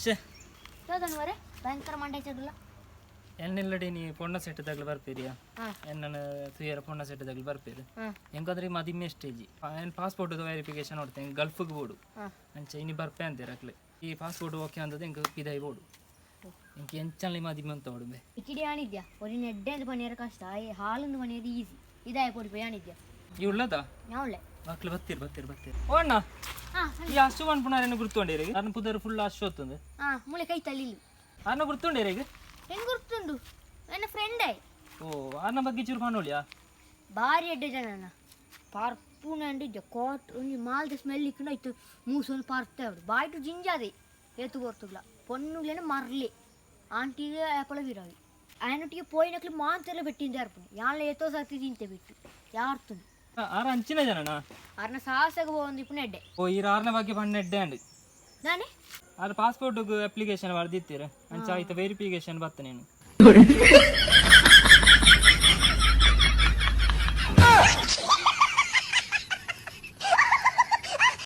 ಶೇ ಯಾವ್ದನ್ನು ವರೆ ಭಯಂಕರ ಮಂಡ್ಯ ಎನ್ನೆಲ್ಲಡಿ ನೀ ಪೊಣ್ಣ ಸೆಟ್ಟದಾಗ್ಲು ಬರ್ತೀರಿಯಾ ಎನ್ನ ತುಯರ ಪೊಣ್ಣ ಸೆಟ್ಟದಾಗ್ಲು ಬರ್ಪೀರಿ ಹೆಂಗಾದ್ರೆ ಮದಿಮೆ ಸ್ಟೇಜಿ ಏನು ಪಾಸ್ಪೋರ್ಟ್ ವೆರಿಫಿಕೇಶನ್ ನೋಡ್ತೇನೆ ಗಲ್ಫ್ಗೆ ಬೋಡು ಅಂಚೆ ಇನಿ ಬರ್ಪೆ ಅಂತೀರಕ್ಲೆ ಈ ಪಾಸ್ಪೋರ್ಟ್ ಓಕೆ ಅಂದದ್ದು ಹೆಂಗೆ ಪಿದಾಯಿ ಬೋಡು ಇಂಕೆ ಎಂಚಲ್ಲಿ ಮದಿಮೆ ಅಂತ ಓಡುಬೆ ಇಕಿಡಿ ಆಣಿದ್ಯಾ ಒಂದು ನೆಡ್ಡೆ ಅಂತ ಪಣಿಯರ ಕಷ್ಟ ಹಾಲೊಂದು ಪಣಿಯೋದು ಈಸಿ ಇದಾಯ ಕೊಡ್ಬೇ ಆಣಿದ್ಯಾ ಈ ಉಳ್ಳದ ಯಾವಳೆ ಮಕ್ಳು ಬರ್ತೀರಿ ಓ ಅಣ್ಣ ಈ ಅಷ್ಟು ಅನ್ಪುಣಾರೇನು ಗುರ್ತೊಂಡೇರಿಗೆ ಅನ್ನ ಪುದರ್ ಫುಲ್ ಅಷ್ಟು ಹೊತ್ತಂದು ಮುಳೆ ಕೈ ತಳ್ಳಿಲ್ಲ ಅನ್ನ ಗುರ್ತೊಂಡೇರಿಗೆ ಹೆಂಗ್ ಗುರ್ತುಂಡು ನನ್ನ ಫ್ರೆಂಡೇ ಓ ಅನ್ನ ಬಗ್ಗೆ ಚೂರು ಕಾಣೋಳಿಯಾ ಭಾರಿ ಎಡ್ಡೆ ಜನನ ಪಾರ್ಪೂನ ಅಂಡಿದ್ದೆ ಕೋಟ್ ಒಂದು ಮಾಲ್ದ ಸ್ಮೆಲ್ ಇಕ್ಕೊಂಡು ಆಯ್ತು ಮೂಸೊಂದು ಪಾರ್ತೆ ಅವಳು ಬಾಯ್ಟು ಜಿಂಜಾದೆ ಏತು ಗೊತ್ತುಗ್ಲ ಪೊನ್ನುಗ್ಲೇನ ಮರ್ಲಿ ಆಂಟಿಗೆ ಆಪಳ ವಿರಾವಿ ಆಯನೊಟ್ಟಿಗೆ ಪೋಯಿನಕ್ಲಿ ಮಾಂತೆಲ್ಲ ಬೆಟ್ಟಿಂದ ಇರ್ಪುಣಿ ಯಾಳ ಏತೋ ಸರ್ತಿ ತಿಂತೆ ಬಿಟ್ಟು ಯಾರ್ತು ಆರ ಅಂಚಿನ ಜನನ ಆರ್ನ ಸಾಹಸಗ ಹೋಗಿಪ್ಪು ಎಡ್ಡೆ ಓ ಈ ಆರ್ನ ಬಗ್ಗೆ ಪಣ್ಣ ಎಡ್ಡೆ ಅಂಡ್ ನಾನೇ ಆರ ಪಾಸ್ಪೋರ್ಟ್ ಅಪ್ಲಿಕೇಶನ್ ಬರ್ದಿತ್ತೀರ ಅಂಚ ಆಯ್ತು ವೆರಿಫಿಕೇಶನ್ ಬತ್ತ ನೀನು